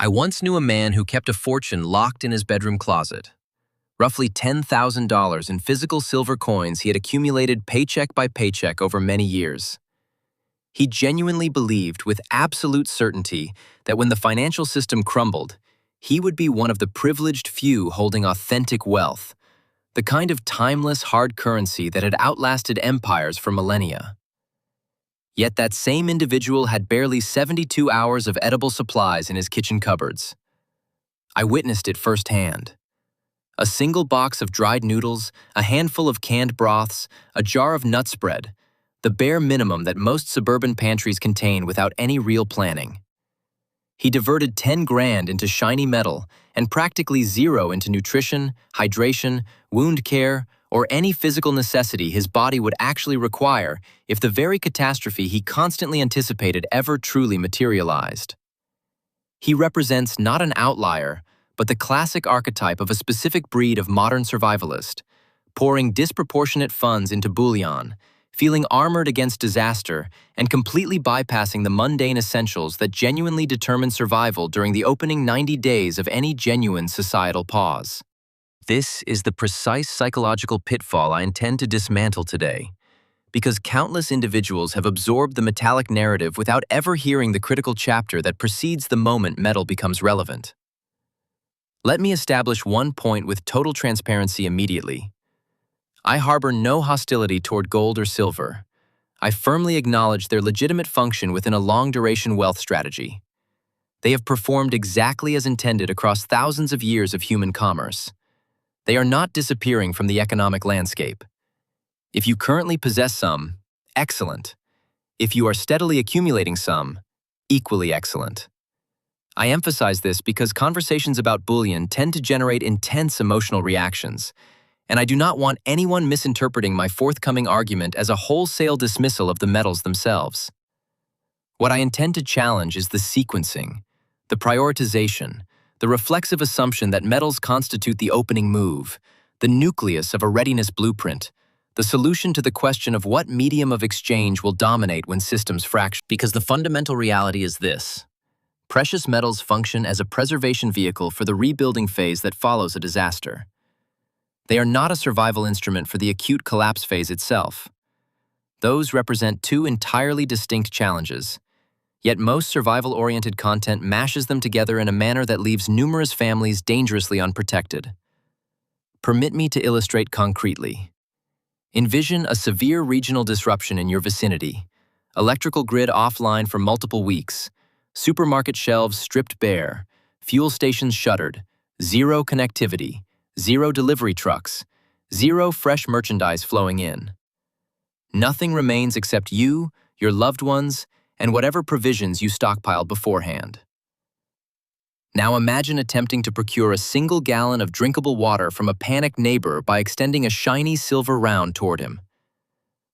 I once knew a man who kept a fortune locked in his bedroom closet. Roughly $10,000 in physical silver coins he had accumulated paycheck by paycheck over many years. He genuinely believed with absolute certainty that when the financial system crumbled, he would be one of the privileged few holding authentic wealth, the kind of timeless hard currency that had outlasted empires for millennia. Yet that same individual had barely 72 hours of edible supplies in his kitchen cupboards. I witnessed it firsthand. A single box of dried noodles, a handful of canned broths, a jar of nut spread, the bare minimum that most suburban pantries contain without any real planning. He diverted 10 grand into shiny metal and practically zero into nutrition, hydration, wound care, or any physical necessity his body would actually require if the very catastrophe he constantly anticipated ever truly materialized. He represents not an outlier, but the classic archetype of a specific breed of modern survivalist, pouring disproportionate funds into bullion, feeling armored against disaster, and completely bypassing the mundane essentials that genuinely determine survival during the opening 90 days of any genuine societal pause. This is the precise psychological pitfall I intend to dismantle today, because countless individuals have absorbed the metallic narrative without ever hearing the critical chapter that precedes the moment metal becomes relevant. Let me establish one point with total transparency immediately. I harbor no hostility toward gold or silver. I firmly acknowledge their legitimate function within a long-duration wealth strategy. They have performed exactly as intended across thousands of years of human commerce. They are not disappearing from the economic landscape. If you currently possess some, excellent. If you are steadily accumulating some, equally excellent. I emphasize this because conversations about bullion tend to generate intense emotional reactions, and I do not want anyone misinterpreting my forthcoming argument as a wholesale dismissal of the metals themselves. What I intend to challenge is the sequencing, the prioritization, the reflexive assumption that metals constitute the opening move, the nucleus of a readiness blueprint, the solution to the question of what medium of exchange will dominate when systems fracture. Because the fundamental reality is this: precious metals function as a preservation vehicle for the rebuilding phase that follows a disaster. They are not a survival instrument for the acute collapse phase itself. Those represent two entirely distinct challenges. Yet most survival-oriented content mashes them together in a manner that leaves numerous families dangerously unprotected. Permit me to illustrate concretely. Envision a severe regional disruption in your vicinity, electrical grid offline for multiple weeks, supermarket shelves stripped bare, fuel stations shuttered, zero connectivity, zero delivery trucks, zero fresh merchandise flowing in. Nothing remains except you, your loved ones, and whatever provisions you stockpiled beforehand. Now imagine attempting to procure a single gallon of drinkable water from a panicked neighbor by extending a shiny silver round toward him.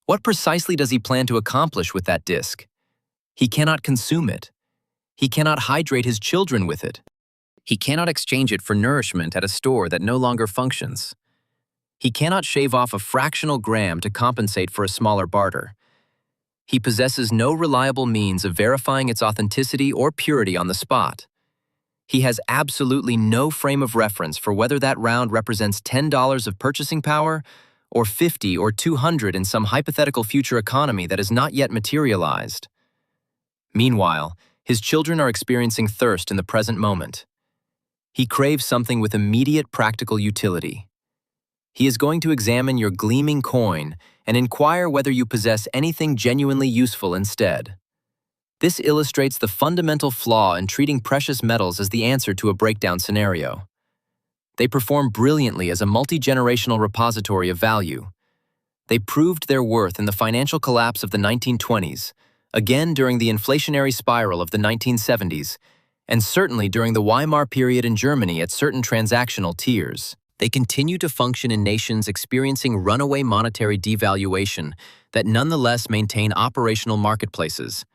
What precisely does he plan to accomplish with that disc? He cannot consume it. He cannot hydrate his children with it. He cannot exchange it for nourishment at a store that no longer functions. He cannot shave off a fractional gram to compensate for a smaller barter. He possesses no reliable means of verifying its authenticity or purity on the spot. He has absolutely no frame of reference for whether that round represents $10 of purchasing power or 50 or 200 in some hypothetical future economy that has not yet materialized. Meanwhile, his children are experiencing thirst in the present moment. He craves something with immediate practical utility. He is going to examine your gleaming coin and inquire whether you possess anything genuinely useful instead. This illustrates the fundamental flaw in treating precious metals as the answer to a breakdown scenario. They perform brilliantly as a multi-generational repository of value. They proved their worth in the financial collapse of the 1920s, again during the inflationary spiral of the 1970s, and certainly during the Weimar period in Germany at certain transactional tiers. They continue to function in nations experiencing runaway monetary devaluation that nonetheless maintain operational marketplaces: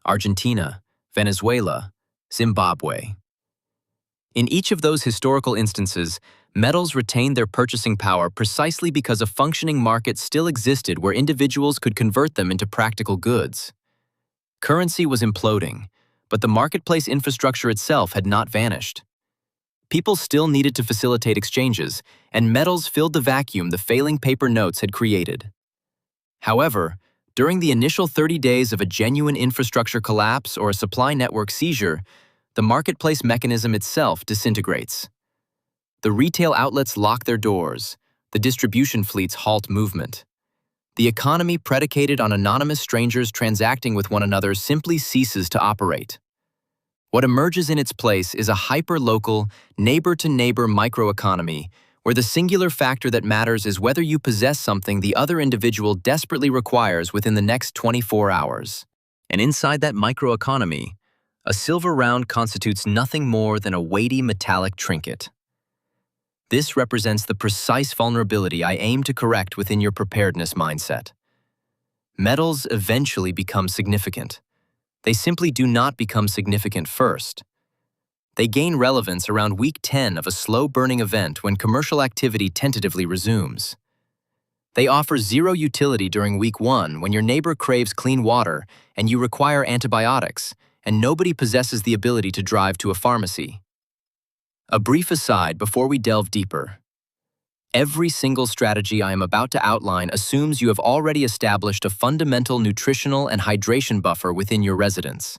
Argentina, Venezuela, Zimbabwe. In each of those historical instances, metals retained their purchasing power precisely because a functioning market still existed where individuals could convert them into practical goods. Currency was imploding, but the marketplace infrastructure itself had not vanished. People still needed to facilitate exchanges, and metals filled the vacuum the failing paper notes had created. However, during the initial 30 days of a genuine infrastructure collapse or a supply network seizure, the marketplace mechanism itself disintegrates. The retail outlets lock their doors, the distribution fleets halt movement. The economy predicated on anonymous strangers transacting with one another simply ceases to operate. What emerges in its place is a hyper-local, neighbor-to-neighbor microeconomy where the singular factor that matters is whether you possess something the other individual desperately requires within the next 24 hours. And inside that microeconomy, a silver round constitutes nothing more than a weighty metallic trinket. This represents the precise vulnerability I aim to correct within your preparedness mindset. Metals eventually become significant. They simply do not become significant first. They gain relevance around week 10 of a slow-burning event when commercial activity tentatively resumes. They offer zero utility during week 1 when your neighbor craves clean water and you require antibiotics, and nobody possesses the ability to drive to a pharmacy. A brief aside before we delve deeper. Every single strategy I am about to outline assumes you have already established a fundamental nutritional and hydration buffer within your residence.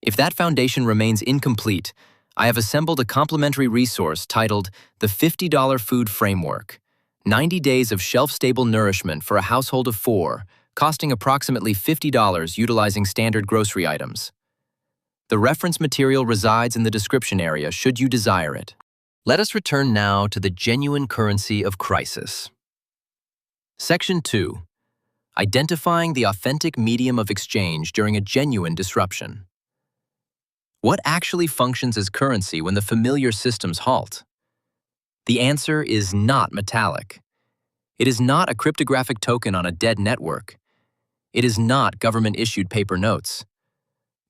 If that foundation remains incomplete, I have assembled a complementary resource titled the $50 Food Framework, 90 days of shelf-stable nourishment for a household of 4, costing approximately $50 utilizing standard grocery items. The reference material resides in the description area should you desire it. Let us return now to the genuine currency of crisis. Section 2. Identifying the authentic medium of exchange during a genuine disruption. What actually functions as currency when the familiar systems halt? The answer is not metallic. It is not a cryptographic token on a dead network. It is not government-issued paper notes.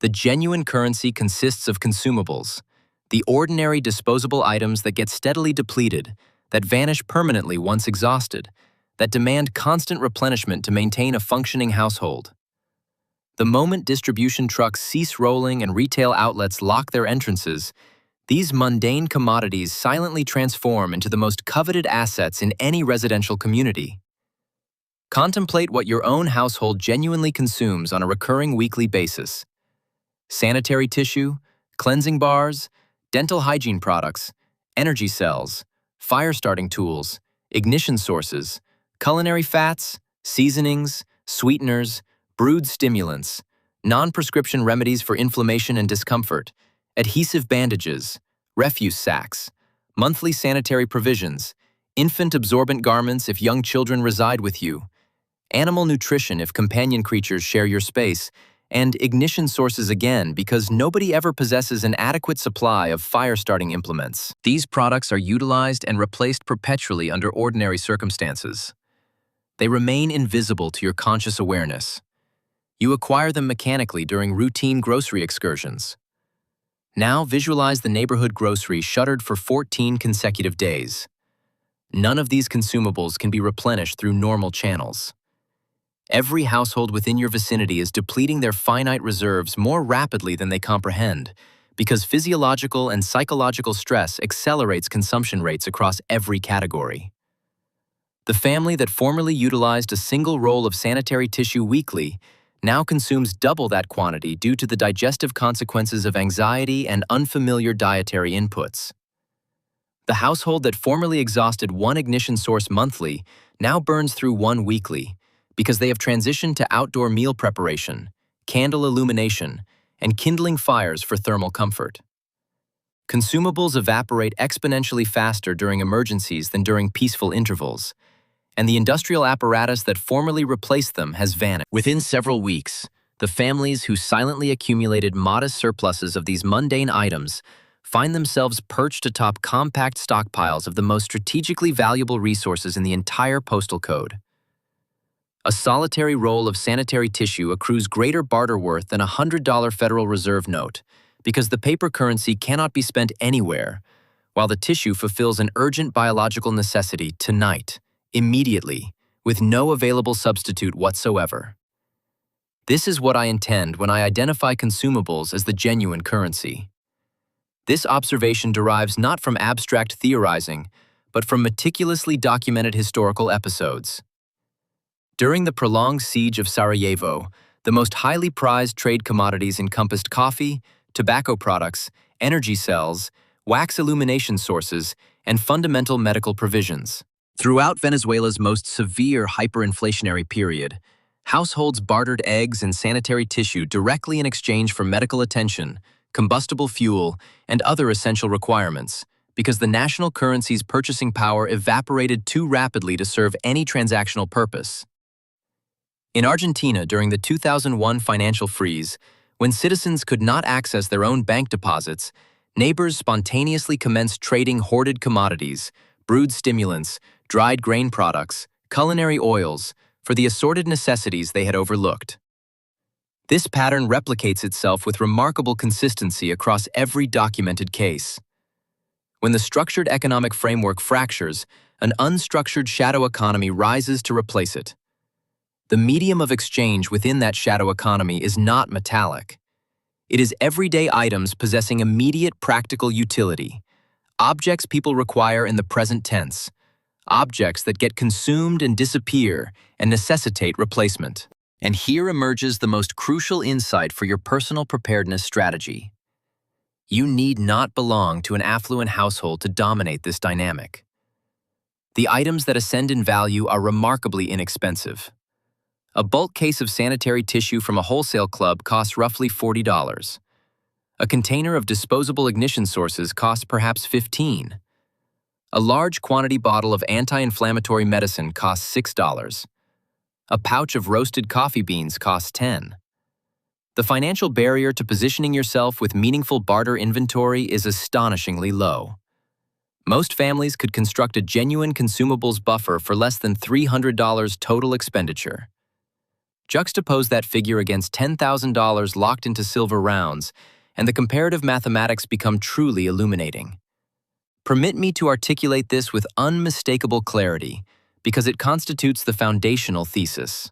The genuine currency consists of consumables, the ordinary disposable items that get steadily depleted, that vanish permanently once exhausted, that demand constant replenishment to maintain a functioning household. The moment distribution trucks cease rolling and retail outlets lock their entrances, these mundane commodities silently transform into the most coveted assets in any residential community. Contemplate what your own household genuinely consumes on a recurring weekly basis. Sanitary tissue, cleansing bars, dental hygiene products, energy cells, fire-starting tools, ignition sources, culinary fats, seasonings, sweeteners, brewed stimulants, non-prescription remedies for inflammation and discomfort, adhesive bandages, refuse sacks, monthly sanitary provisions, infant absorbent garments if young children reside with you, animal nutrition if companion creatures share your space, and ignition sources again because nobody ever possesses an adequate supply of fire-starting implements. These products are utilized and replaced perpetually under ordinary circumstances. They remain invisible to your conscious awareness. You acquire them mechanically during routine grocery excursions. Now visualize the neighborhood grocery shuttered for 14 consecutive days. None of these consumables can be replenished through normal channels. Every household within your vicinity is depleting their finite reserves more rapidly than they comprehend, because physiological and psychological stress accelerates consumption rates across every category. The family that formerly utilized a single roll of sanitary tissue weekly now consumes double that quantity due to the digestive consequences of anxiety and unfamiliar dietary inputs. The household that formerly exhausted one ignition source monthly now burns through one weekly, because they have transitioned to outdoor meal preparation, candle illumination, and kindling fires for thermal comfort. Consumables evaporate exponentially faster during emergencies than during peaceful intervals, and the industrial apparatus that formerly replaced them has vanished. Within several weeks, the families who silently accumulated modest surpluses of these mundane items find themselves perched atop compact stockpiles of the most strategically valuable resources in the entire postal code. A solitary roll of sanitary tissue accrues greater barter worth than a $100 Federal Reserve note because the paper currency cannot be spent anywhere, while the tissue fulfills an urgent biological necessity tonight, immediately, with no available substitute whatsoever. This is what I intend when I identify consumables as the genuine currency. This observation derives not from abstract theorizing, but from meticulously documented historical episodes. During the prolonged siege of Sarajevo, the most highly prized trade commodities encompassed coffee, tobacco products, energy cells, wax illumination sources, and fundamental medical provisions. Throughout Venezuela's most severe hyperinflationary period, households bartered eggs and sanitary tissue directly in exchange for medical attention, combustible fuel, and other essential requirements, because the national currency's purchasing power evaporated too rapidly to serve any transactional purpose. In Argentina during the 2001 financial freeze, when citizens could not access their own bank deposits, neighbors spontaneously commenced trading hoarded commodities, brewed stimulants, dried grain products, culinary oils, for the assorted necessities they had overlooked. This pattern replicates itself with remarkable consistency across every documented case. When the structured economic framework fractures, an unstructured shadow economy rises to replace it. The medium of exchange within that shadow economy is not metallic. It is everyday items possessing immediate practical utility, objects people require in the present tense, objects that get consumed and disappear and necessitate replacement. And here emerges the most crucial insight for your personal preparedness strategy. You need not belong to an affluent household to dominate this dynamic. The items that ascend in value are remarkably inexpensive. A bulk case of sanitary tissue from a wholesale club costs roughly $40. A container of disposable ignition sources costs perhaps $15. A large quantity bottle of anti-inflammatory medicine costs $6. A pouch of roasted coffee beans costs $10. The financial barrier to positioning yourself with meaningful barter inventory is astonishingly low. Most families could construct a genuine consumables buffer for less than $300 total expenditure. Juxtapose that figure against $10,000 locked into silver rounds, and the comparative mathematics become truly illuminating. Permit me to articulate this with unmistakable clarity, because it constitutes the foundational thesis.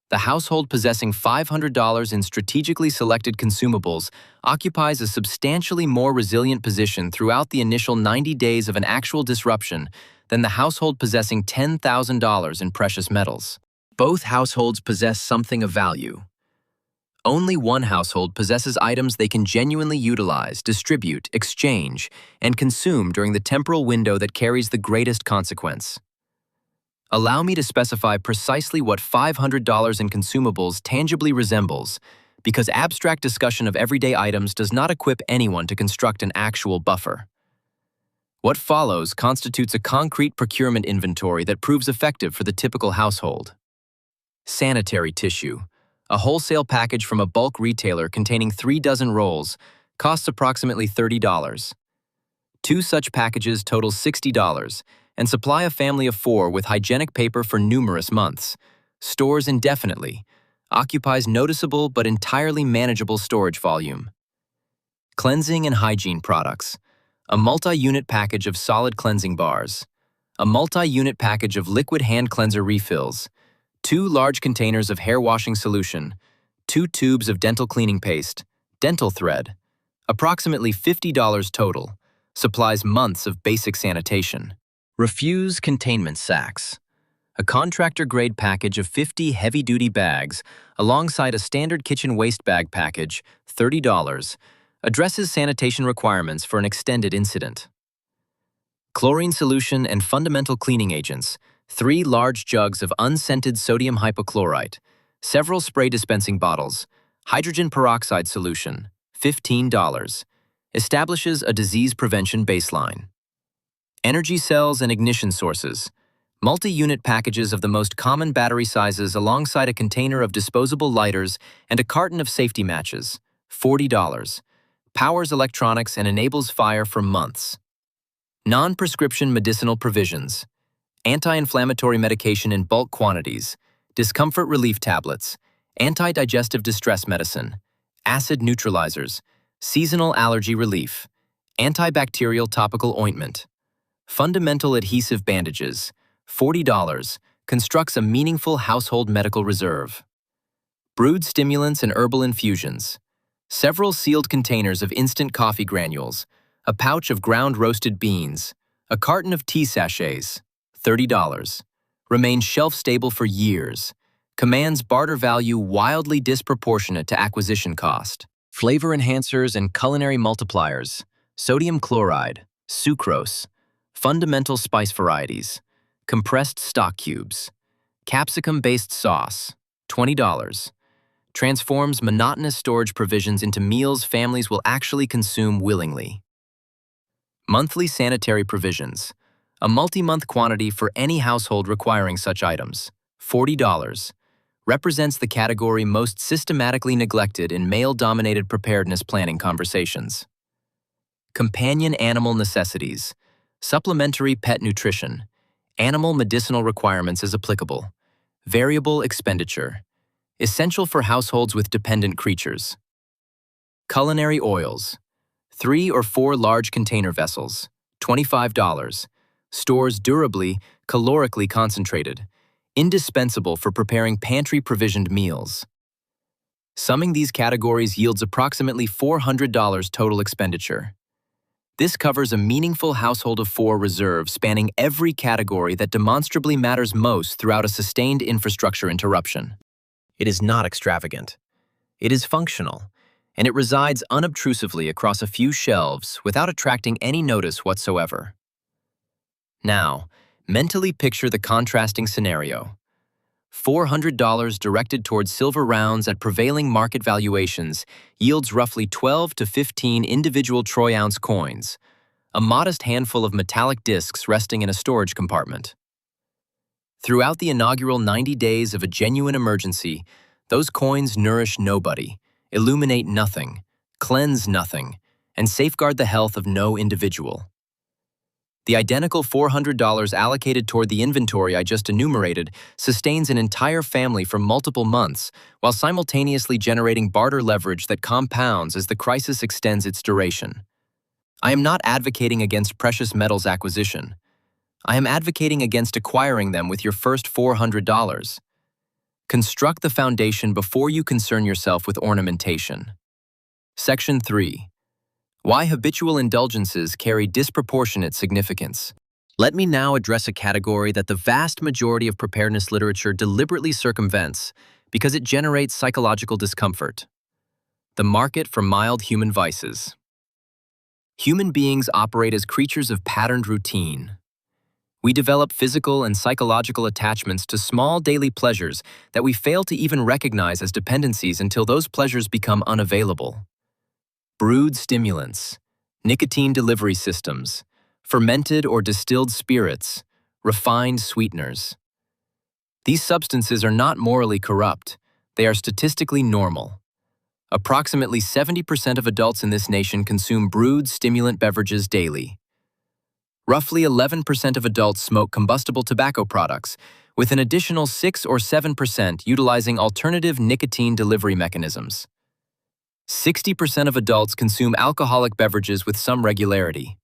The household possessing $500 in strategically selected consumables occupies a substantially more resilient position throughout the initial 90 days of an actual disruption than the household possessing $10,000 in precious metals. Both households possess something of value. Only one household possesses items they can genuinely utilize, distribute, exchange, and consume during the temporal window that carries the greatest consequence. Allow me to specify precisely what $500 in consumables tangibly resembles, because abstract discussion of everyday items does not equip anyone to construct an actual buffer. What follows constitutes a concrete procurement inventory that proves effective for the typical household. Sanitary tissue, a wholesale package from a bulk retailer containing 3 dozen rolls, costs approximately $30. 2 such packages total $60 and supply a family of 4 with hygienic paper for numerous months, stores indefinitely, occupies noticeable but entirely manageable storage volume. Cleansing and hygiene products, a multi-unit package of solid cleansing bars, a multi-unit package of liquid hand cleanser refills, 2 large containers of hair washing solution, 2 tubes of dental cleaning paste, dental thread, approximately $50 total, supplies months of basic sanitation. Refuse containment sacks, a contractor-grade package of 50 heavy-duty bags alongside a standard kitchen waste bag package, $30, addresses sanitation requirements for an extended incident. Chlorine solution and fundamental cleaning agents, 3 large jugs of unscented sodium hypochlorite, several spray dispensing bottles, hydrogen peroxide solution, $15, establishes a disease prevention baseline. Energy cells and ignition sources, multi-unit packages of the most common battery sizes alongside a container of disposable lighters and a carton of safety matches, $40, powers electronics and enables fire for months. Non-prescription medicinal provisions, anti-inflammatory medication in bulk quantities, discomfort relief tablets, anti-digestive distress medicine, acid neutralizers, seasonal allergy relief, antibacterial topical ointment. Fundamental adhesive bandages, $40, constructs a meaningful household medical reserve. brewed stimulants and herbal infusions, several sealed containers of instant coffee granules, a pouch of ground roasted beans, a carton of tea sachets, $30. Remains shelf-stable for years. Commands barter value wildly disproportionate to acquisition cost. Flavor enhancers and culinary multipliers, sodium chloride, sucrose, fundamental spice varieties, compressed stock cubes, capsicum-based sauce, $20. Transforms monotonous storage provisions into meals families will actually consume willingly. Monthly sanitary provisions, a multi-month quantity for any household requiring such items, $40. Represents the category most systematically neglected in male-dominated preparedness planning conversations. Companion animal necessities, supplementary pet nutrition, animal medicinal requirements as applicable, variable expenditure, essential for households with dependent creatures. Culinary oils, 3 or 4 large container vessels, $25, stores durably, calorically concentrated, indispensable for preparing pantry-provisioned meals. Summing these categories yields approximately $400 total expenditure. This covers a meaningful household of 4 reserve spanning every category that demonstrably matters most throughout a sustained infrastructure interruption. It is not extravagant. It is functional, and it resides unobtrusively across a few shelves without attracting any notice whatsoever. Now, mentally picture the contrasting scenario. $400 directed towards silver rounds at prevailing market valuations yields roughly 12 to 15 individual troy-ounce coins, a modest handful of metallic discs resting in a storage compartment. Throughout the inaugural 90 days of a genuine emergency, those coins nourish nobody, illuminate nothing, cleanse nothing, and safeguard the health of no individual. The identical $400 allocated toward the inventory I just enumerated sustains an entire family for multiple months, while simultaneously generating barter leverage that compounds as the crisis extends its duration. I am not advocating against precious metals acquisition. I am advocating against acquiring them with your first $400. Construct the foundation before you concern yourself with ornamentation. Section 3. Why habitual indulgences carry disproportionate significance. Let me now address a category that the vast majority of preparedness literature deliberately circumvents because it generates psychological discomfort. The market for mild human vices. Human beings operate as creatures of patterned routine. We develop physical and psychological attachments to small daily pleasures that we fail to even recognize as dependencies until those pleasures become unavailable. Brewed stimulants, nicotine delivery systems, fermented or distilled spirits, refined sweeteners. These substances are not morally corrupt, they are statistically normal. Approximately 70% of adults in this nation consume brewed stimulant beverages daily. Roughly 11% of adults smoke combustible tobacco products, with an additional 6 or 7% utilizing alternative nicotine delivery mechanisms. 60% of adults consume alcoholic beverages with some regularity.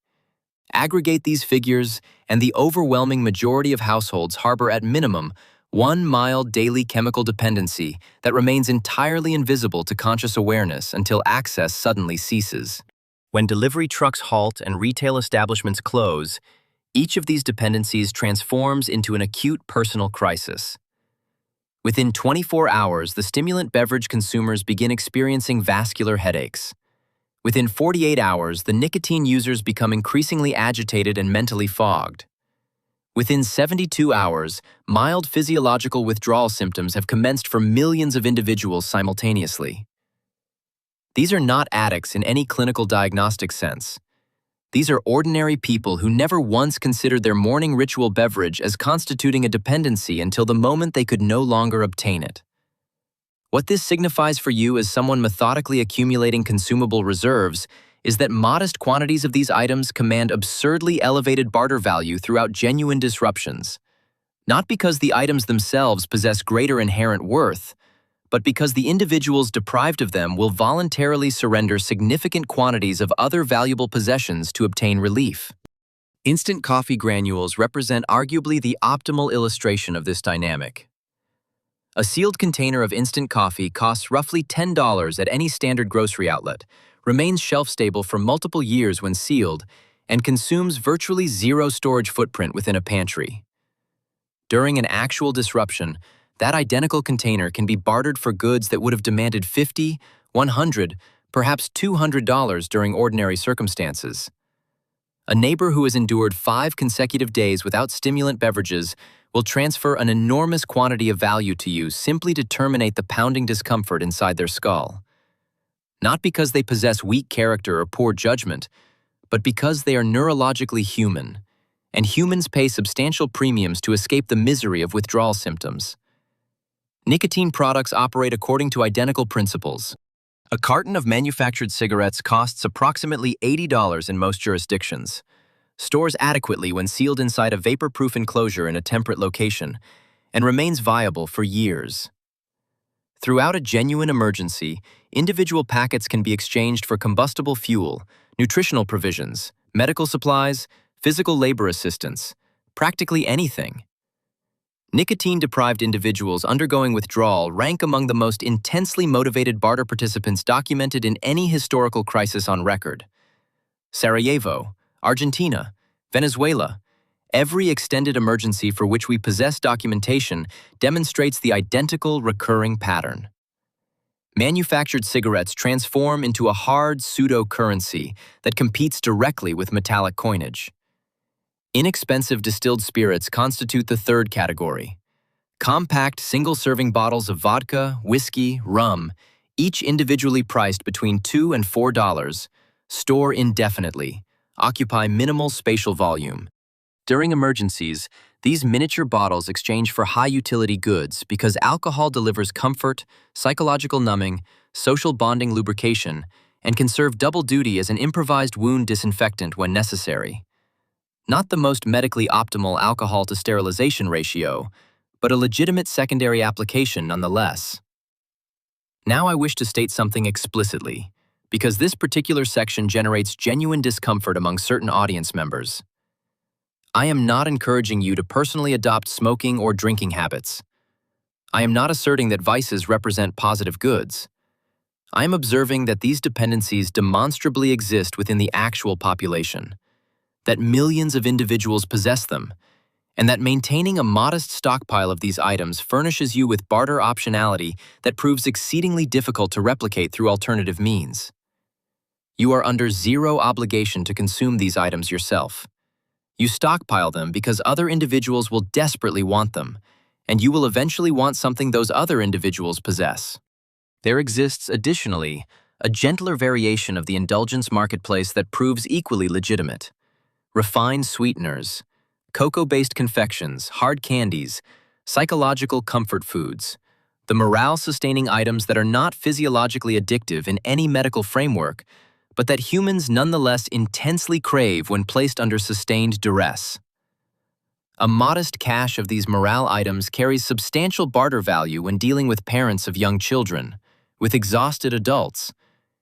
Aggregate these figures, and the overwhelming majority of households harbor at minimum one mild daily chemical dependency that remains entirely invisible to conscious awareness until access suddenly ceases. When delivery trucks halt and retail establishments close, each of these dependencies transforms into an acute personal crisis. Within 24 hours, the stimulant beverage consumers begin experiencing vascular headaches. Within 48 hours, the nicotine users become increasingly agitated and mentally fogged. Within 72 hours, mild physiological withdrawal symptoms have commenced for millions of individuals simultaneously. These are not addicts in any clinical diagnostic sense. These are ordinary people who never once considered their morning ritual beverage as constituting a dependency until the moment they could no longer obtain it. What this signifies for you as someone methodically accumulating consumable reserves is that modest quantities of these items command absurdly elevated barter value throughout genuine disruptions, not because the items themselves possess greater inherent worth, but because the individuals deprived of them will voluntarily surrender significant quantities of other valuable possessions to obtain relief. Instant coffee granules represent arguably the optimal illustration of this dynamic. A sealed container of instant coffee costs roughly $10 at any standard grocery outlet, remains shelf-stable for multiple years when sealed, and consumes virtually zero storage footprint within a pantry. During an actual disruption, that identical container can be bartered for goods that would have demanded $50, $100, perhaps $200 during ordinary circumstances. A neighbor who has endured 5 consecutive days without stimulant beverages will transfer an enormous quantity of value to you simply to terminate the pounding discomfort inside their skull. Not because they possess weak character or poor judgment, but because they are neurologically human, and humans pay substantial premiums to escape the misery of withdrawal symptoms. Nicotine products operate according to identical principles. A carton of manufactured cigarettes costs approximately $80 in most jurisdictions, stores adequately when sealed inside a vapor-proof enclosure in a temperate location, and remains viable for years. Throughout a genuine emergency, individual packets can be exchanged for combustible fuel, nutritional provisions, medical supplies, physical labor assistance, practically anything. Nicotine-deprived individuals undergoing withdrawal rank among the most intensely motivated barter participants documented in any historical crisis on record. Sarajevo, Argentina, Venezuela, every extended emergency for which we possess documentation demonstrates the identical recurring pattern. Manufactured cigarettes transform into a hard pseudo-currency that competes directly with metallic coinage. Inexpensive distilled spirits constitute the third category. Compact single-serving bottles of vodka, whiskey, rum, each individually priced between $2 and $4, store indefinitely, occupy minimal spatial volume. During emergencies, these miniature bottles exchange for high-utility goods because alcohol delivers comfort, psychological numbing, social bonding lubrication, and can serve double duty as an improvised wound disinfectant when necessary. Not the most medically optimal alcohol-to-sterilization ratio, but a legitimate secondary application nonetheless. Now I wish to state something explicitly, because this particular section generates genuine discomfort among certain audience members. I am not encouraging you to personally adopt smoking or drinking habits. I am not asserting that vices represent positive goods. I am observing that these dependencies demonstrably exist within the actual population, that millions of individuals possess them, and that maintaining a modest stockpile of these items furnishes you with barter optionality that proves exceedingly difficult to replicate through alternative means. You are under zero obligation to consume these items yourself. You stockpile them because other individuals will desperately want them, and you will eventually want something those other individuals possess. There exists, additionally, a gentler variation of the indulgence marketplace that proves equally legitimate. Refined sweeteners, cocoa-based confections, hard candies, psychological comfort foods, the morale-sustaining items that are not physiologically addictive in any medical framework, but that humans nonetheless intensely crave when placed under sustained duress. A modest cache of these morale items carries substantial barter value when dealing with parents of young children, with exhausted adults,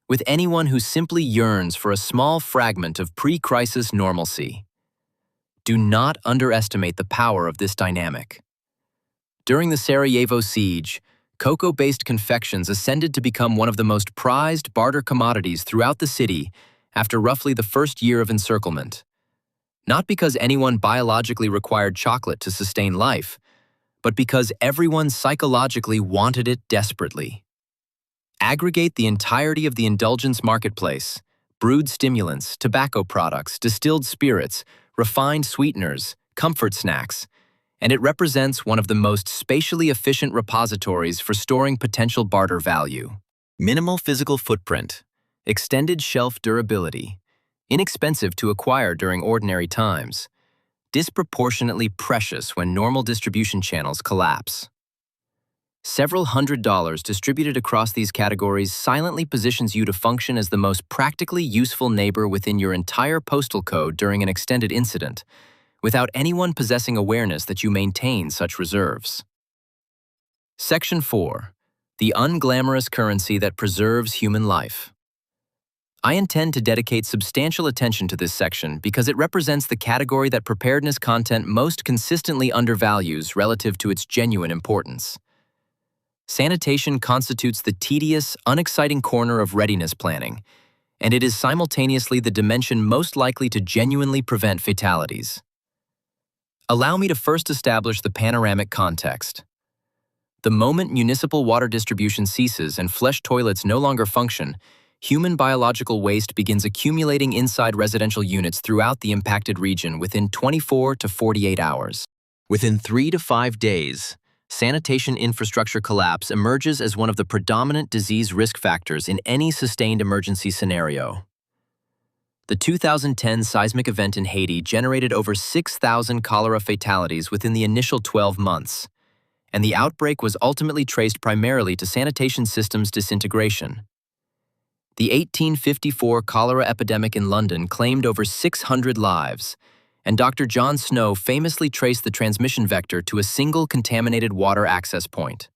with anyone who simply yearns for a small fragment of pre-crisis normalcy. Do not underestimate the power of this dynamic. During the Sarajevo siege, cocoa-based confections ascended to become one of the most prized barter commodities throughout the city after roughly the first year of encirclement. Not because anyone biologically required chocolate to sustain life, but because everyone psychologically wanted it desperately. Aggregate the entirety of the indulgence marketplace, brewed stimulants, tobacco products, distilled spirits, refined sweeteners, comfort snacks, and it represents one of the most spatially efficient repositories for storing potential barter value. Minimal physical footprint, extended shelf durability, inexpensive to acquire during ordinary times, disproportionately precious when normal distribution channels collapse. Several $100s distributed across these categories silently positions you to function as the most practically useful neighbor within your entire postal code during an extended incident, without anyone possessing awareness that you maintain such reserves. Section 4. The unglamorous currency that preserves human life. I intend to dedicate substantial attention to this section because it represents the category that preparedness content most consistently undervalues relative to its genuine importance. Sanitation constitutes the tedious, unexciting corner of readiness planning, and it is simultaneously the dimension most likely to genuinely prevent fatalities. Allow me to first establish the panoramic context. The moment municipal water distribution ceases and flush toilets no longer function, human biological waste begins accumulating inside residential units throughout the impacted region within 24 to 48 hours. Within 3 to 5 days, sanitation infrastructure collapse emerges as one of the predominant disease risk factors in any sustained emergency scenario. The 2010 seismic event in Haiti generated over 6,000 cholera fatalities within the initial 12 months, and the outbreak was ultimately traced primarily to sanitation systems disintegration. The 1854 cholera epidemic in London claimed over 600 lives, and Dr. John Snow famously traced the transmission vector to a single contaminated water access point.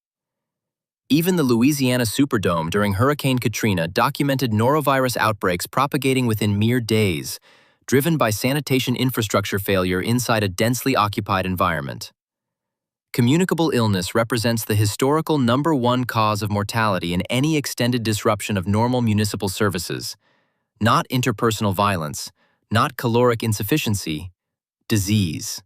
Even the Louisiana Superdome during Hurricane Katrina documented norovirus outbreaks propagating within mere days, driven by sanitation infrastructure failure inside a densely occupied environment. Communicable illness represents the historical #1 cause of mortality in any extended disruption of normal municipal services, not interpersonal violence, not caloric insufficiency, disease.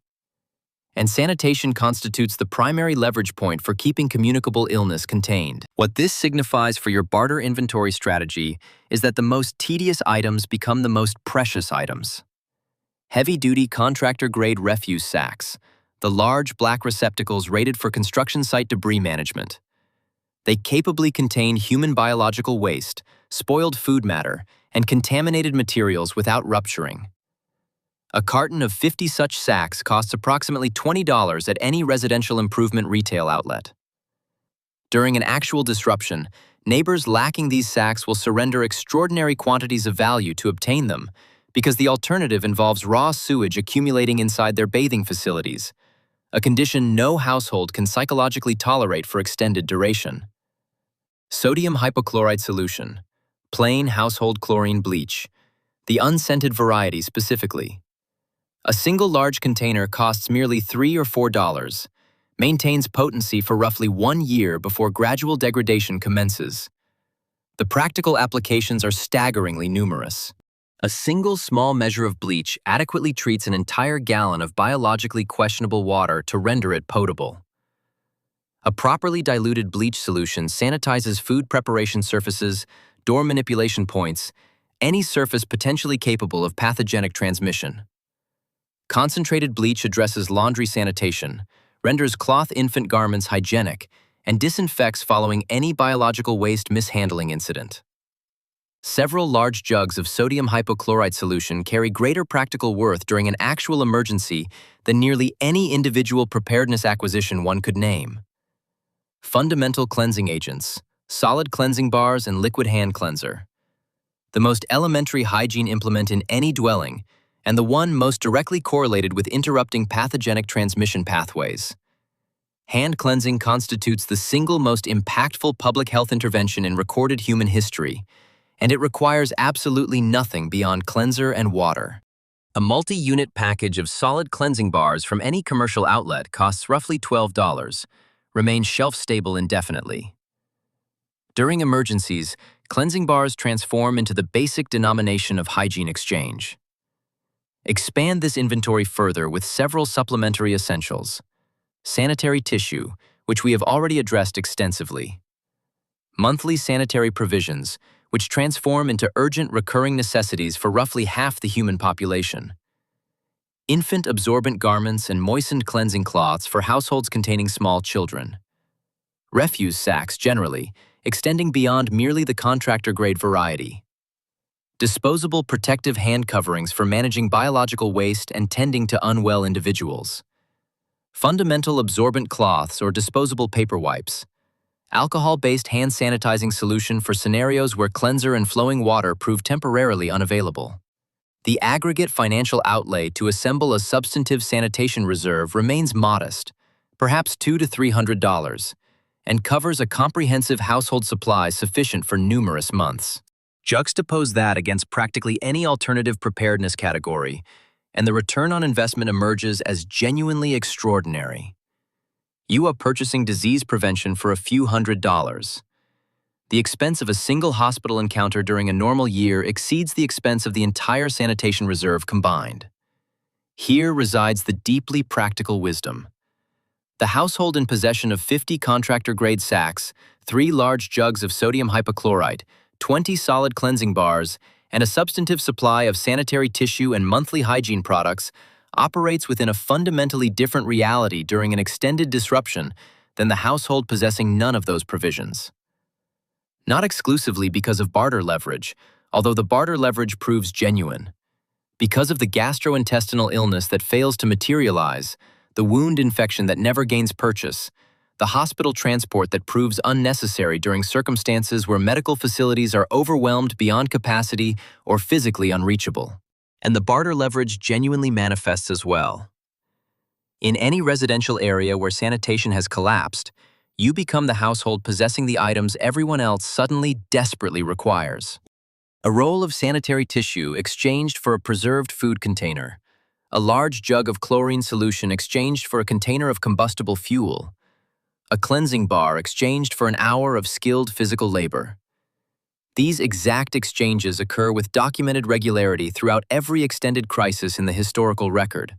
And sanitation constitutes the primary leverage point for keeping communicable illness contained. What this signifies for your barter inventory strategy is that the most tedious items become the most precious items. Heavy-duty contractor-grade refuse sacks, the large black receptacles rated for construction site debris management. They capably contain human biological waste, spoiled food matter, and contaminated materials without rupturing. A carton of 50 such sacks costs approximately $20 at any residential improvement retail outlet. During an actual disruption, neighbors lacking these sacks will surrender extraordinary quantities of value to obtain them, because the alternative involves raw sewage accumulating inside their bathing facilities, a condition no household can psychologically tolerate for extended duration. Sodium hypochlorite solution, plain household chlorine bleach, the unscented variety specifically. A single large container costs merely $3 or $4, maintains potency for roughly 1 year before gradual degradation commences. The practical applications are staggeringly numerous. A single small measure of bleach adequately treats an entire gallon of biologically questionable water to render it potable. A properly diluted bleach solution sanitizes food preparation surfaces, door manipulation points, any surface potentially capable of pathogenic transmission. Concentrated bleach addresses laundry sanitation, renders cloth infant garments hygienic, and disinfects following any biological waste mishandling incident. Several large jugs of sodium hypochlorite solution carry greater practical worth during an actual emergency than nearly any individual preparedness acquisition one could name. Fundamental cleansing agents, solid cleansing bars, and liquid hand cleanser. The most elementary hygiene implement in any dwelling, and the one most directly correlated with interrupting pathogenic transmission pathways. Hand cleansing constitutes the single most impactful public health intervention in recorded human history, and it requires absolutely nothing beyond cleanser and water. A multi-unit package of solid cleansing bars from any commercial outlet costs roughly $12, remains shelf-stable indefinitely. During emergencies, cleansing bars transform into the basic denomination of hygiene exchange. Expand this inventory further with several supplementary essentials. Sanitary tissue, which we have already addressed extensively. Monthly sanitary provisions, which transform into urgent recurring necessities for roughly half the human population. Infant absorbent garments and moistened cleansing cloths for households containing small children. Refuse sacks generally, extending beyond merely the contractor-grade variety. Disposable protective hand coverings for managing biological waste and tending to unwell individuals. Fundamental absorbent cloths or disposable paper wipes. Alcohol-based hand sanitizing solution for scenarios where cleanser and flowing water prove temporarily unavailable. The aggregate financial outlay to assemble a substantive sanitation reserve remains modest, perhaps $200 to $300, and covers a comprehensive household supply sufficient for numerous months. Juxtapose that against practically any alternative preparedness category, and the return on investment emerges as genuinely extraordinary. You are purchasing disease prevention for a few $100s. The expense of a single hospital encounter during a normal year exceeds the expense of the entire sanitation reserve combined. Here resides the deeply practical wisdom. The household in possession of 50 contractor-grade sacks, 3 large jugs of sodium hypochlorite, 20 solid cleansing bars, and a substantive supply of sanitary tissue and monthly hygiene products operates within a fundamentally different reality during an extended disruption than the household possessing none of those provisions. Not exclusively because of barter leverage, although the barter leverage proves genuine. Because of the gastrointestinal illness that fails to materialize, the wound infection that never gains purchase, the hospital transport that proves unnecessary during circumstances where medical facilities are overwhelmed beyond capacity or physically unreachable. And the barter leverage genuinely manifests as well. In any residential area where sanitation has collapsed, you become the household possessing the items everyone else suddenly desperately requires. A roll of sanitary tissue exchanged for a preserved food container, a large jug of chlorine solution exchanged for a container of combustible fuel, a cleansing bar exchanged for an hour of skilled physical labor. These exact exchanges occur with documented regularity throughout every extended crisis in the historical record.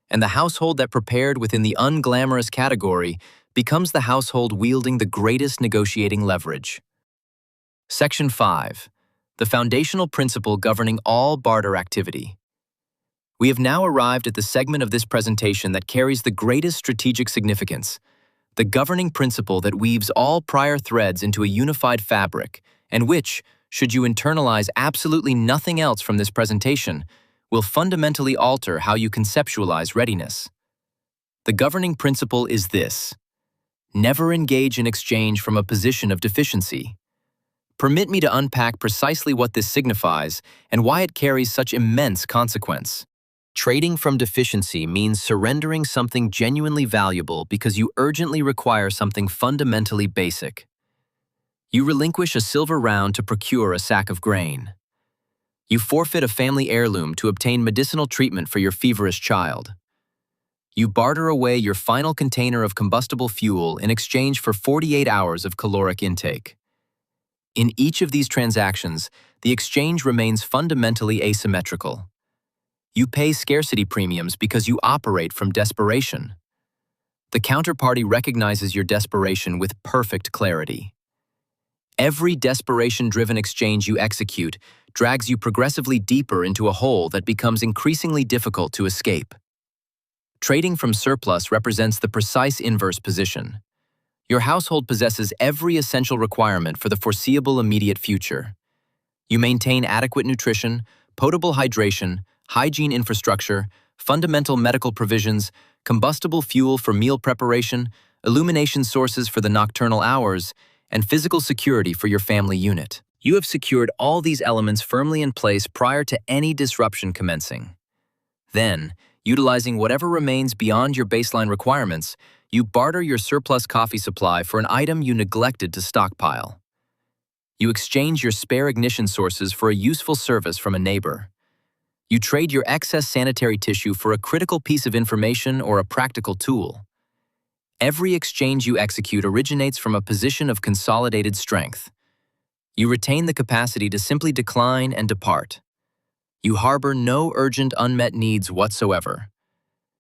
And the household that prepared within the unglamorous category becomes the household wielding the greatest negotiating leverage. Section 5. The foundational principle governing all barter activity. We have now arrived at the segment of this presentation that carries the greatest strategic significance, the governing principle that weaves all prior threads into a unified fabric, and which, should you internalize absolutely nothing else from this presentation, will fundamentally alter how you conceptualize readiness. The governing principle is this: never engage in exchange from a position of deficiency. Permit me to unpack precisely what this signifies and why it carries such immense consequence. Trading from deficiency means surrendering something genuinely valuable because you urgently require something fundamentally basic. You relinquish a silver round to procure a sack of grain. You forfeit a family heirloom to obtain medicinal treatment for your feverish child. You barter away your final container of combustible fuel in exchange for 48 hours of caloric intake. In each of these transactions, the exchange remains fundamentally asymmetrical. You pay scarcity premiums because you operate from desperation. The counterparty recognizes your desperation with perfect clarity. Every desperation-driven exchange you execute drags you progressively deeper into a hole that becomes increasingly difficult to escape. Trading from surplus represents the precise inverse position. Your household possesses every essential requirement for the foreseeable immediate future. You maintain adequate nutrition, potable hydration, hygiene infrastructure, fundamental medical provisions, combustible fuel for meal preparation, illumination sources for the nocturnal hours, and physical security for your family unit. You have secured all these elements firmly in place prior to any disruption commencing. Then, utilizing whatever remains beyond your baseline requirements, you barter your surplus coffee supply for an item you neglected to stockpile. You exchange your spare ignition sources for a useful service from a neighbor. You trade your excess sanitary tissue for a critical piece of information or a practical tool. Every exchange you execute originates from a position of consolidated strength. You retain the capacity to simply decline and depart. You harbor no urgent unmet needs whatsoever.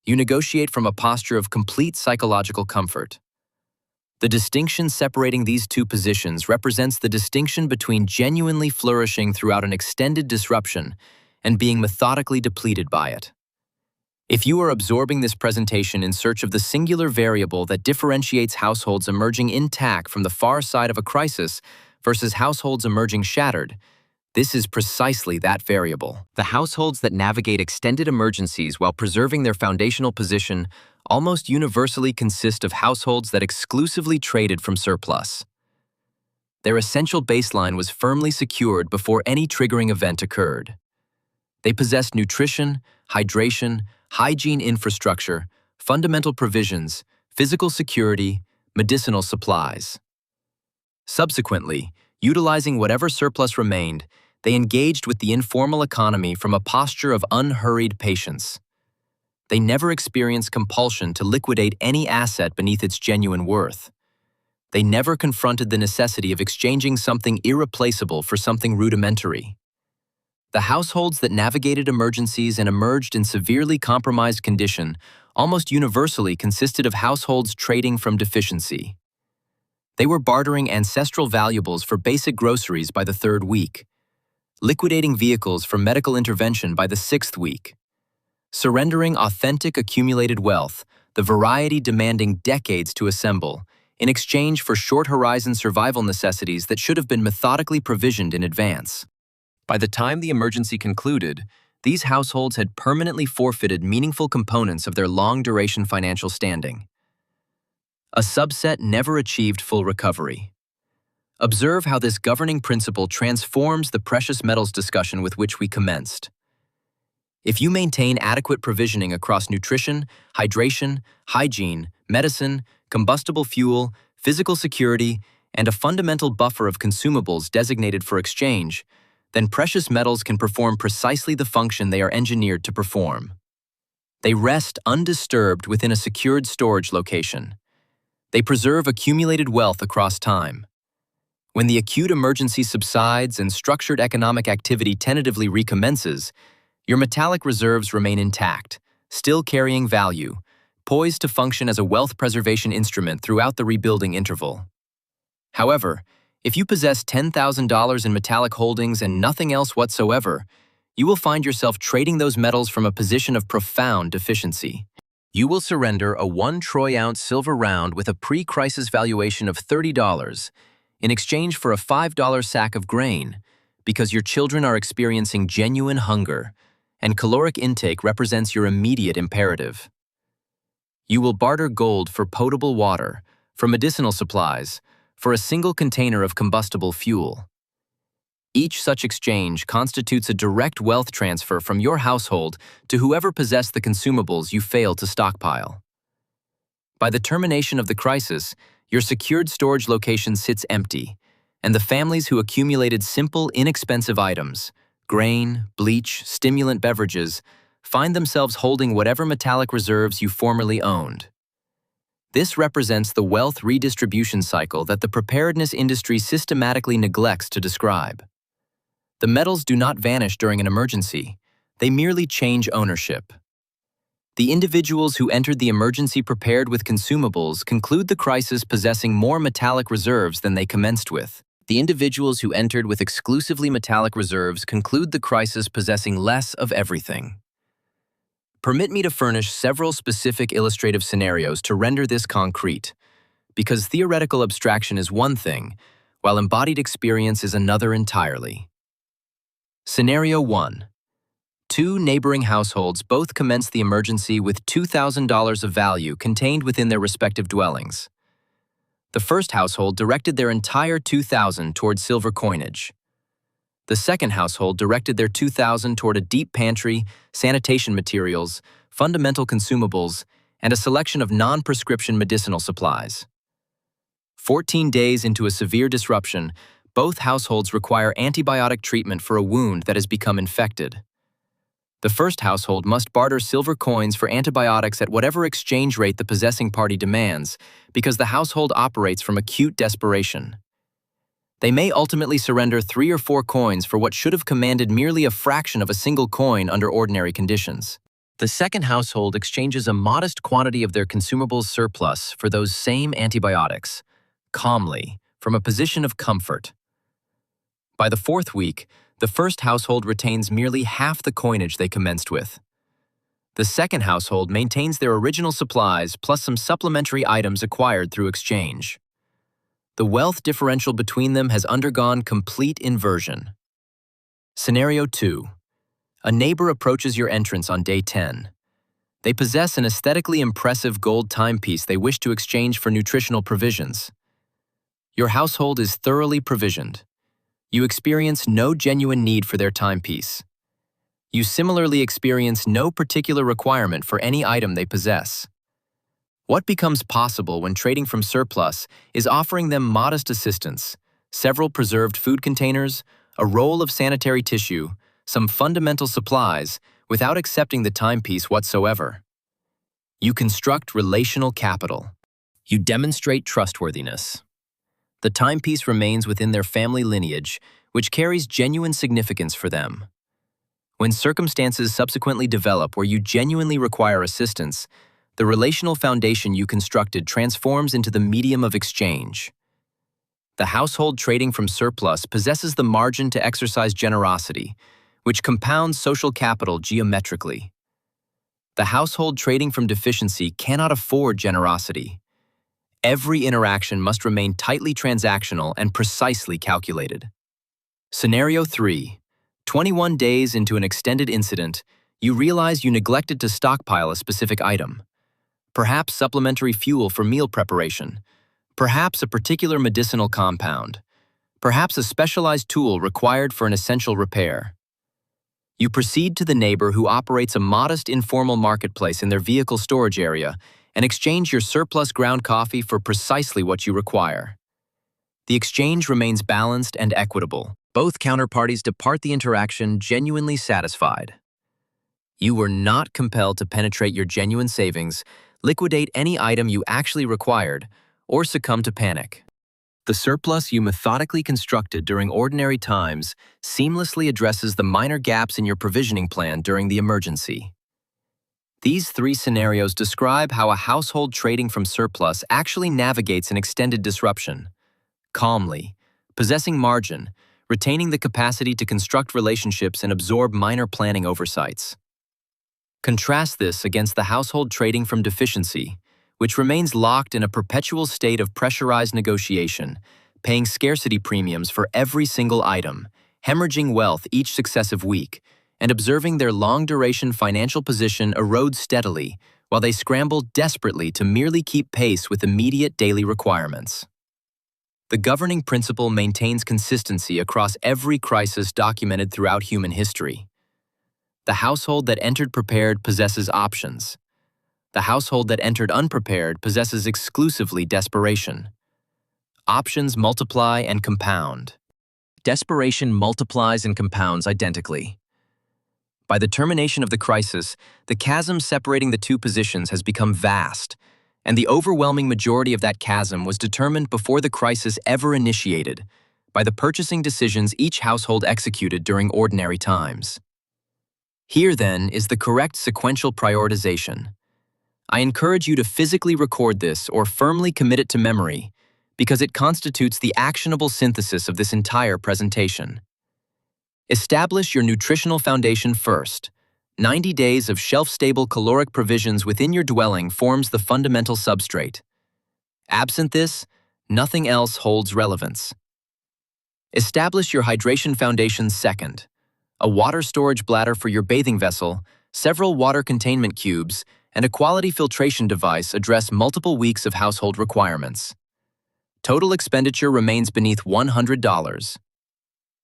You negotiate from a posture of complete psychological comfort. The distinction separating these two positions represents the distinction between genuinely flourishing throughout an extended disruption and being methodically depleted by it. If you are absorbing this presentation in search of the singular variable that differentiates households emerging intact from the far side of a crisis versus households emerging shattered, this is precisely that variable. The households that navigate extended emergencies while preserving their foundational position almost universally consist of households that exclusively traded from surplus. Their essential baseline was firmly secured before any triggering event occurred. They possessed nutrition, hydration, hygiene infrastructure, fundamental provisions, physical security, medicinal supplies. Subsequently, utilizing whatever surplus remained, they engaged with the informal economy from a posture of unhurried patience. They never experience compulsion to liquidate any asset beneath its genuine worth. They never confronted the necessity of exchanging something irreplaceable for something rudimentary. The households that navigated emergencies and emerged in severely compromised condition almost universally consisted of households trading from deficiency. They were bartering ancestral valuables for basic groceries by the 3rd week, liquidating vehicles for medical intervention by the 6th week, surrendering authentic accumulated wealth, the variety demanding decades to assemble, in exchange for short-horizon survival necessities that should have been methodically provisioned in advance. By the time the emergency concluded, these households had permanently forfeited meaningful components of their long-duration financial standing. A subset never achieved full recovery. Observe how this governing principle transforms the precious metals discussion with which we commenced. If you maintain adequate provisioning across nutrition, hydration, hygiene, medicine, combustible fuel, physical security, and a fundamental buffer of consumables designated for exchange, then precious metals can perform precisely the function they are engineered to perform. They rest undisturbed within a secured storage location. They preserve accumulated wealth across time. When the acute emergency subsides and structured economic activity tentatively recommences, your metallic reserves remain intact, still carrying value, poised to function as a wealth preservation instrument throughout the rebuilding interval. However, if you possess $10,000 in metallic holdings and nothing else whatsoever, you will find yourself trading those metals from a position of profound deficiency. You will surrender a 1 troy-ounce silver round with a pre-crisis valuation of $30 in exchange for a $5 sack of grain because your children are experiencing genuine hunger and caloric intake represents your immediate imperative. You will barter gold for potable water, for medicinal supplies, for a single container of combustible fuel. Each such exchange constitutes a direct wealth transfer from your household to whoever possessed the consumables you failed to stockpile. By the termination of the crisis, your secured storage location sits empty, and the families who accumulated simple, inexpensive items, grain, bleach, stimulant beverages, find themselves holding whatever metallic reserves you formerly owned. This represents the wealth redistribution cycle that the preparedness industry systematically neglects to describe. The metals do not vanish during an emergency, they merely change ownership. The individuals who entered the emergency prepared with consumables conclude the crisis possessing more metallic reserves than they commenced with. The individuals who entered with exclusively metallic reserves conclude the crisis possessing less of everything. Permit me to furnish several specific illustrative scenarios to render this concrete, because theoretical abstraction is one thing, while embodied experience is another entirely. Scenario 1. 2 neighboring households both commenced the emergency with $2,000 of value contained within their respective dwellings. The first household directed their entire $2,000 toward silver coinage. The second household directed their $2,000 toward a deep pantry, sanitation materials, fundamental consumables, and a selection of non-prescription medicinal supplies. 14 days into a severe disruption, both households require antibiotic treatment for a wound that has become infected. The first household must barter silver coins for antibiotics at whatever exchange rate the possessing party demands, because the household operates from acute desperation. They may ultimately surrender 3 or 4 coins for what should have commanded merely a fraction of a single coin under ordinary conditions. The second household exchanges a modest quantity of their consumables surplus for those same antibiotics, calmly, from a position of comfort. By the 4th week, the first household retains merely half the coinage they commenced with. The second household maintains their original supplies plus some supplementary items acquired through exchange. The wealth differential between them has undergone complete inversion. Scenario 2. A neighbor approaches your entrance on day 10. They possess an aesthetically impressive gold timepiece they wish to exchange for nutritional provisions. Your household is thoroughly provisioned. You experience no genuine need for their timepiece. You similarly experience no particular requirement for any item they possess. What becomes possible when trading from surplus is offering them modest assistance, several preserved food containers, a roll of sanitary tissue, some fundamental supplies, without accepting the timepiece whatsoever. You construct relational capital. You demonstrate trustworthiness. The timepiece remains within their family lineage, which carries genuine significance for them. When circumstances subsequently develop where you genuinely require assistance, the relational foundation you constructed transforms into the medium of exchange. The household trading from surplus possesses the margin to exercise generosity, which compounds social capital geometrically. The household trading from deficiency cannot afford generosity. Every interaction must remain tightly transactional and precisely calculated. Scenario 3. 21 days into an extended incident, you realize you neglected to stockpile a specific item. Perhaps supplementary fuel for meal preparation. Perhaps a particular medicinal compound. Perhaps a specialized tool required for an essential repair. You proceed to the neighbor who operates a modest informal marketplace in their vehicle storage area and exchange your surplus ground coffee for precisely what you require. The exchange remains balanced and equitable. Both counterparties depart the interaction genuinely satisfied. You were not compelled to penetrate your genuine savings, liquidate any item you actually required, or succumb to panic. The surplus you methodically constructed during ordinary times seamlessly addresses the minor gaps in your provisioning plan during the emergency. These 3 scenarios describe how a household trading from surplus actually navigates an extended disruption. Calmly, possessing margin, retaining the capacity to construct relationships and absorb minor planning oversights. Contrast this against the household trading from deficiency, which remains locked in a perpetual state of pressurized negotiation, paying scarcity premiums for every single item, hemorrhaging wealth each successive week, and observing their long-duration financial position erode steadily while they scramble desperately to merely keep pace with immediate daily requirements. The governing principle maintains consistency across every crisis documented throughout human history. The household that entered prepared possesses options. The household that entered unprepared possesses exclusively desperation. Options multiply and compound. Desperation multiplies and compounds identically. By the termination of the crisis, the chasm separating the 2 positions has become vast, and the overwhelming majority of that chasm was determined before the crisis ever initiated, by the purchasing decisions each household executed during ordinary times. Here, then, is the correct sequential prioritization. I encourage you to physically record this or firmly commit it to memory, because it constitutes the actionable synthesis of this entire presentation. Establish your nutritional foundation first. 90 days of shelf-stable caloric provisions within your dwelling forms the fundamental substrate. Absent this, nothing else holds relevance. Establish your hydration foundation second. A water storage bladder for your bathing vessel, several water containment cubes, and a quality filtration device address multiple weeks of household requirements. Total expenditure remains beneath $100.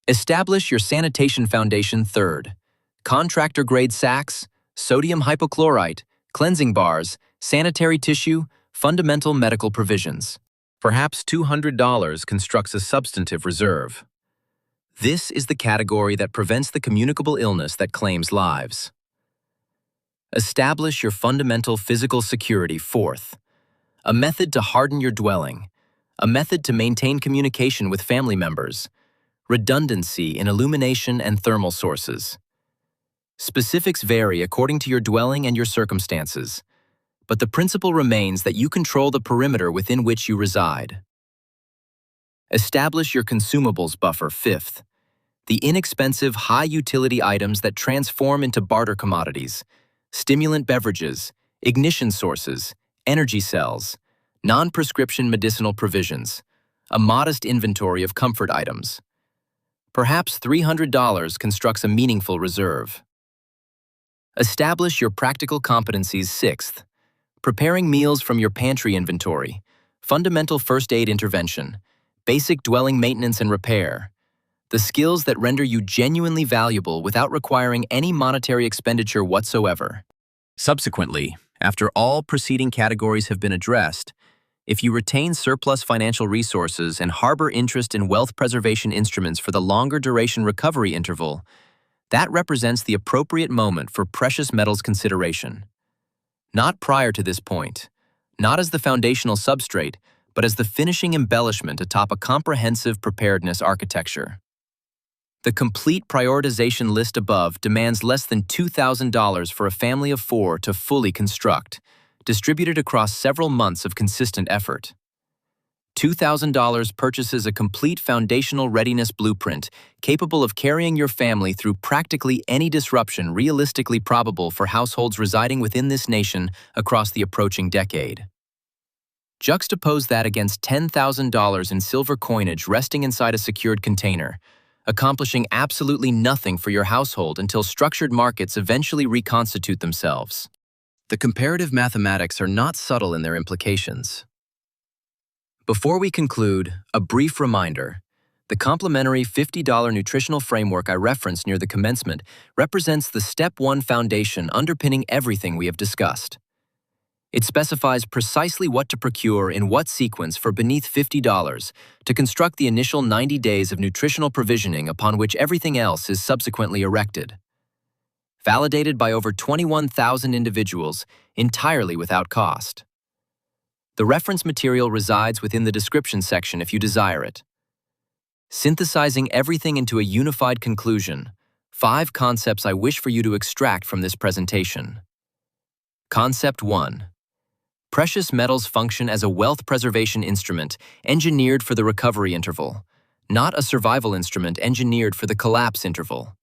Establish your sanitation foundation third. Contractor-grade sacks, sodium hypochlorite, cleansing bars, sanitary tissue, fundamental medical provisions. Perhaps $200 constructs a substantive reserve. This is the category that prevents the communicable illness that claims lives. Establish your fundamental physical security fourth. A method to harden your dwelling. A method to maintain communication with family members. Redundancy in illumination and thermal sources. Specifics vary according to your dwelling and your circumstances, but the principle remains that you control the perimeter within which you reside. Establish your consumables buffer fifth. The inexpensive, high-utility items that transform into barter commodities, stimulant beverages, ignition sources, energy cells, non-prescription medicinal provisions, a modest inventory of comfort items. Perhaps $300 constructs a meaningful reserve. Establish your practical competencies sixth. Preparing meals from your pantry inventory, fundamental first aid intervention, basic dwelling maintenance and repair, the skills that render you genuinely valuable without requiring any monetary expenditure whatsoever. Subsequently, after all preceding categories have been addressed, if you retain surplus financial resources and harbor interest in wealth preservation instruments for the longer duration recovery interval, that represents the appropriate moment for precious metals consideration. Not prior to this point, not as the foundational substrate, but as the finishing embellishment atop a comprehensive preparedness architecture. The complete prioritization list above demands less than $2,000 for a family of 4 to fully construct, distributed across several months of consistent effort. $2,000 purchases a complete foundational readiness blueprint capable of carrying your family through practically any disruption realistically probable for households residing within this nation across the approaching decade. Juxtapose that against $10,000 in silver coinage resting inside a secured container, accomplishing absolutely nothing for your household until structured markets eventually reconstitute themselves. The comparative mathematics are not subtle in their implications. Before we conclude, a brief reminder. The complimentary $50 nutritional framework I referenced near the commencement represents the Step 1 foundation underpinning everything we have discussed. It specifies precisely what to procure in what sequence for beneath $50 to construct the initial 90 days of nutritional provisioning upon which everything else is subsequently erected. Validated by over 21,000 individuals, entirely without cost. The reference material resides within the description section if you desire it. Synthesizing everything into a unified conclusion, 5 concepts I wish for you to extract from this presentation. Concept 1. Precious metals function as a wealth preservation instrument engineered for the recovery interval, not a survival instrument engineered for the collapse interval.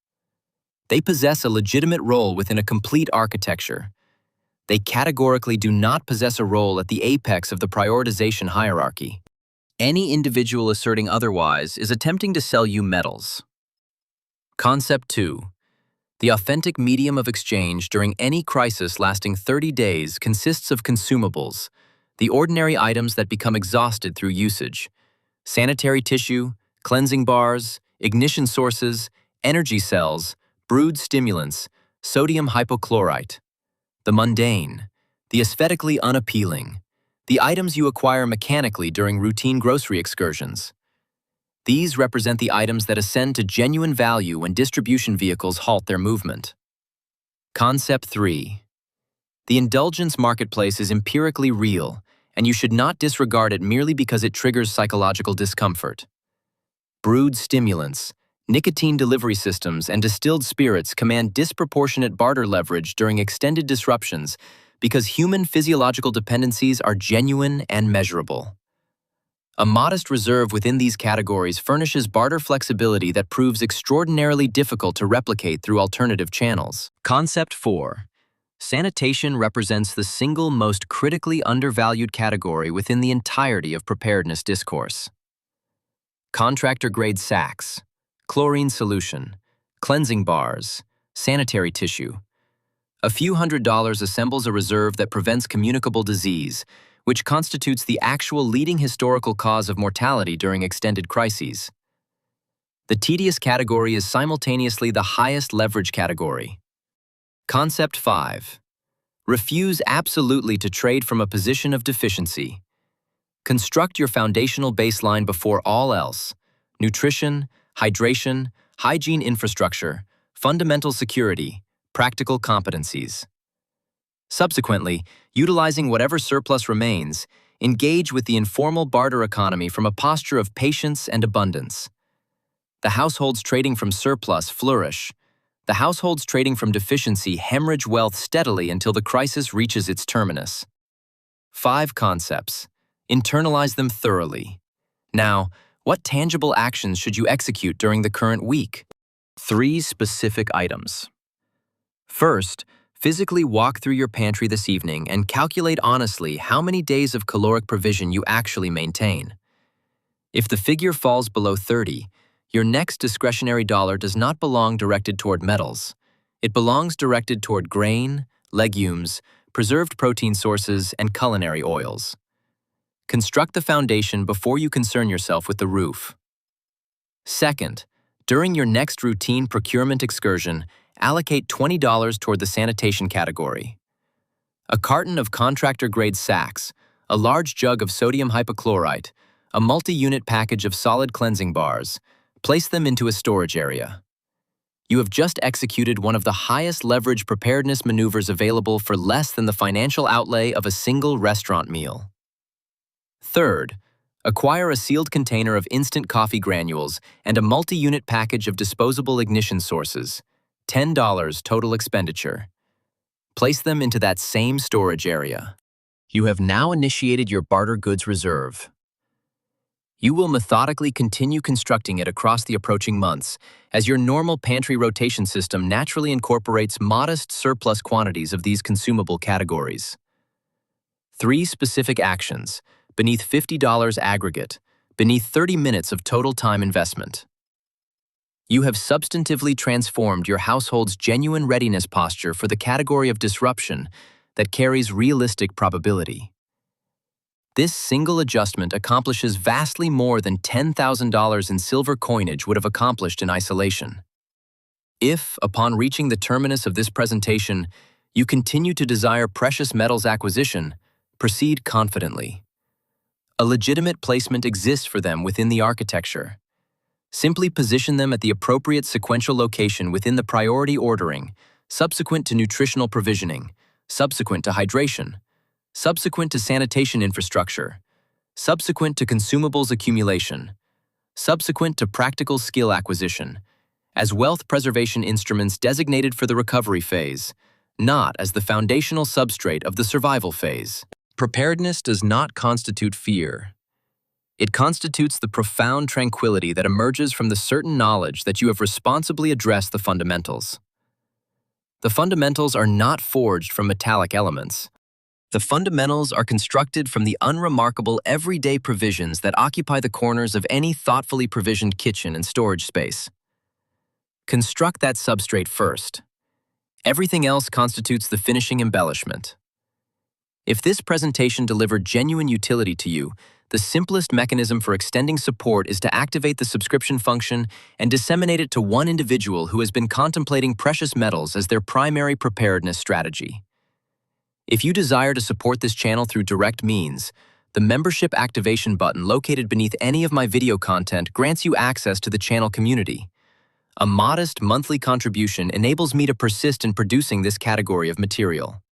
They possess a legitimate role within a complete architecture. They categorically do not possess a role at the apex of the prioritization hierarchy. Any individual asserting otherwise is attempting to sell you metals. Concept 2. The authentic medium of exchange during any crisis lasting 30 days consists of consumables, the ordinary items that become exhausted through usage. Sanitary tissue, cleansing bars, ignition sources, energy cells, brewed stimulants, sodium hypochlorite. The mundane, the aesthetically unappealing, the items you acquire mechanically during routine grocery excursions. These represent the items that ascend to genuine value when distribution vehicles halt their movement. Concept 3. The indulgence marketplace is empirically real, and you should not disregard it merely because it triggers psychological discomfort. Brewed stimulants, nicotine delivery systems, and distilled spirits command disproportionate barter leverage during extended disruptions because human physiological dependencies are genuine and measurable. A modest reserve within these categories furnishes barter flexibility that proves extraordinarily difficult to replicate through alternative channels. Concept 4. Sanitation represents the single most critically undervalued category within the entirety of preparedness discourse. Contractor-grade sacks, chlorine solution, cleansing bars, sanitary tissue. A few $100s assembles a reserve that prevents communicable disease, which constitutes the actual leading historical cause of mortality during extended crises. The tedious category is simultaneously the highest leverage category. Concept 5. Refuse absolutely to trade from a position of deficiency. Construct your foundational baseline before all else: nutrition, hydration, hygiene infrastructure, fundamental security, practical competencies. Subsequently, utilizing whatever surplus remains, engage with the informal barter economy from a posture of patience and abundance. The households trading from surplus flourish. The households trading from deficiency hemorrhage wealth steadily until the crisis reaches its terminus. 5 concepts. Internalize them thoroughly. Now, what tangible actions should you execute during the current week? 3 specific items. First, physically walk through your pantry this evening and calculate honestly how many days of caloric provision you actually maintain. If the figure falls below 30, your next discretionary dollar does not belong directed toward metals. It belongs directed toward grain, legumes, preserved protein sources, and culinary oils. Construct the foundation before you concern yourself with the roof. Second, during your next routine procurement excursion, allocate $20 toward the sanitation category. A carton of contractor-grade sacks, a large jug of sodium hypochlorite, a multi-unit package of solid cleansing bars. Place them into a storage area. You have just executed one of the highest leverage preparedness maneuvers available for less than the financial outlay of a single restaurant meal. Third, acquire a sealed container of instant coffee granules and a multi-unit package of disposable ignition sources, $10 total expenditure. Place them into that same storage area. You have now initiated your barter goods reserve. You will methodically continue constructing it across the approaching months, as your normal pantry rotation system naturally incorporates modest surplus quantities of these consumable categories. 3 specific actions, beneath $50 aggregate, beneath 30 minutes of total time investment. You have substantively transformed your household's genuine readiness posture for the category of disruption that carries realistic probability. This single adjustment accomplishes vastly more than $10,000 in silver coinage would have accomplished in isolation. If, upon reaching the terminus of this presentation, you continue to desire precious metals acquisition, proceed confidently. A legitimate placement exists for them within the architecture. Simply position them at the appropriate sequential location within the priority ordering, subsequent to nutritional provisioning, subsequent to hydration, subsequent to sanitation infrastructure, subsequent to consumables accumulation, subsequent to practical skill acquisition, as wealth preservation instruments designated for the recovery phase, not as the foundational substrate of the survival phase. Preparedness does not constitute fear. It constitutes the profound tranquility that emerges from the certain knowledge that you have responsibly addressed the fundamentals. The fundamentals are not forged from metallic elements. The fundamentals are constructed from the unremarkable everyday provisions that occupy the corners of any thoughtfully provisioned kitchen and storage space. Construct that substrate first. Everything else constitutes the finishing embellishment. If this presentation delivered genuine utility to you, the simplest mechanism for extending support is to activate the subscription function and disseminate it to one individual who has been contemplating precious metals as their primary preparedness strategy. If you desire to support this channel through direct means, the membership activation button located beneath any of my video content grants you access to the channel community. A modest monthly contribution enables me to persist in producing this category of material.